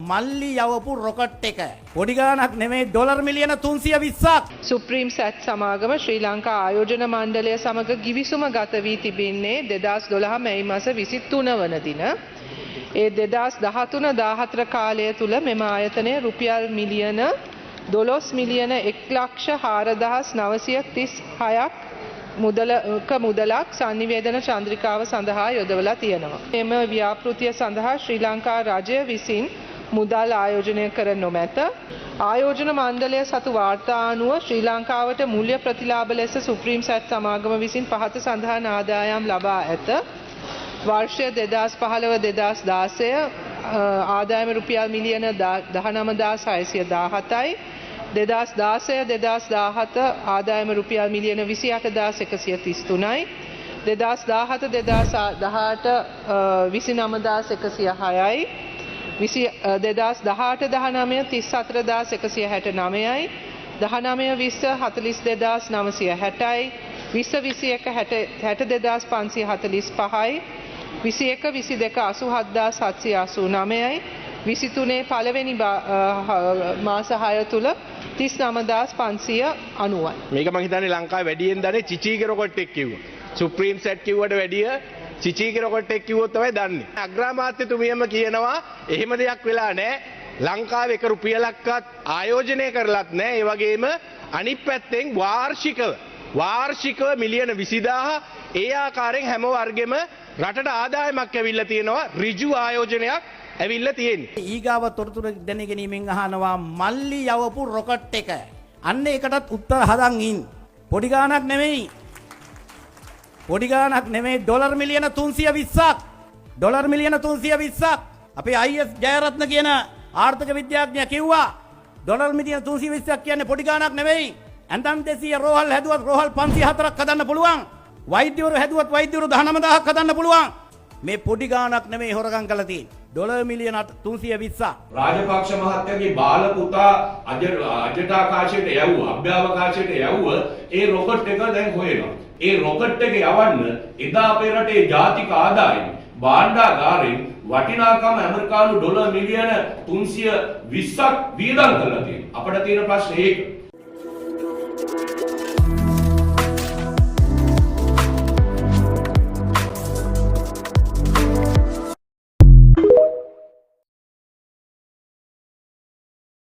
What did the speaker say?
මල්ලි යවපු රොකට් එක. පොඩි ගාණක් නෙමෙයි ඩොලර් මිලියන 320ක්. සුප්‍රීම් සැට් සමාගම ශ්‍රී ලංකා ආයෝජන මණ්ඩලය සමග ගිවිසුම ගත වී තිබෙන්නේ 2012 මැයි මාස 23 වන දින. ඒ 2013-14 කාලය තුල මෙම ආයතනය රුපියල් මිලියන 12 මිලියන 1,04,936ක් මුදලක් sannivedana චන්ද්‍රිකාව සඳහා යොදවලා තියෙනවා. එම ව්‍යාපෘතිය සඳහා ශ්‍රී ලංකා රජය විසින් මුදල් ආයෝජනය කර නොමැත. ආයෝජන මණ්ඩලය සතු වාර්තා අනුව ශ්‍රී ලංකාවට මූල්‍ය ප්‍රතිලාභ ලෙස සුප්‍රීම් සැට් සමාගම විසින් පහත සඳහන් ආදායම් ලබා ඇත. වර්ෂය 2015-2016 ආදායම රුපියල් මිලියන 19,617යි. 2016-2017 ආදායම රුපියල් මිලියන 28,133යි. 2017-2018 29,106යි. 2018-19 34,169යි. 19-20 42,960යි. 20-21 62,545යි. 21-22 87,789යි. 23 පළවෙනි මාස 6 තුල 39,590යි. මේක මම හිතන්නේ ලංකාවේ වැඩියෙන් දන්නේ චිචීගේ රොකට් එක කිව්වා. සුප්‍රීම් සෙට් කිව්වට වැඩිය චිචීගේ රොකට් එක කිව්වොත් තමයි දන්නේ. අග්‍රාමාත්‍යතුමියම කියනවා එහෙම දෙයක් වෙලා නැහැ. ලංකාවේ 1 රුපියලක්වත් ආයෝජනය කරලත් නැහැ. ඒ වගේම අනිත් පැත්තෙන් වාර්ෂිකව මිලියන 20,000 ඒ ආකාරයෙන් හැම වර්ගෙම රටට ආදායමක් ඇවිල්ලා තියෙනවා. ඍජු ආයෝජනයක් ඇවිල්ලා තියෙන්නේ. ඊගාව තොරතුරු දැන ගැනීමෙන් අහනවා මල්ලි යවපු රොකට් එක. අන්න ඒකටත් උත්තර හදන් ඉන්න. පොඩි ගාණක් නෙමෙයි. පොඩි ගාණක් නෙමෙයි ඩොලර් මිලියන 320ක්. ඩොලර් මිලියන 320ක්. අපේ IS ජයරත්න කියන ආර්ථික විද්‍යාඥයා කිව්වා ඩොලර් මිලියන 320ක් කියන්නේ පොඩි ගාණක් නෙමෙයි. ඇඳන් 200 රෝහල් හැදුවත් රෝහල් 504ක් හදන්න පුළුවන්. වෛද්‍යවරු හැදුවත් වෛද්‍යවරු 19000ක් හදන්න පුළුවන්. මේ පොඩි ගාණක් නෙමෙයි හොරගම් කරලා තියෙන්නේ. ඩොලර් මිලියන 320ක්. රාජපක්ෂ මහත්තයාගේ බාල පුතා අජටාකාශයට යවුවා, අභ්‍යවකාශයට යවුව ඒ රොකට් එක දැන් හොයනවා. ඒ රොකට් එක යවන්න එදා අපේ රටේ ජාතික ආදායම භාණ්ඩාගාරයෙන් වටිනාකම ඇමරිකානු ඩොලර් මිලියන 320ක් වියදම් කරලා තියෙනවා. අපිට තියෙන ප්‍රශ්නේ ඒක.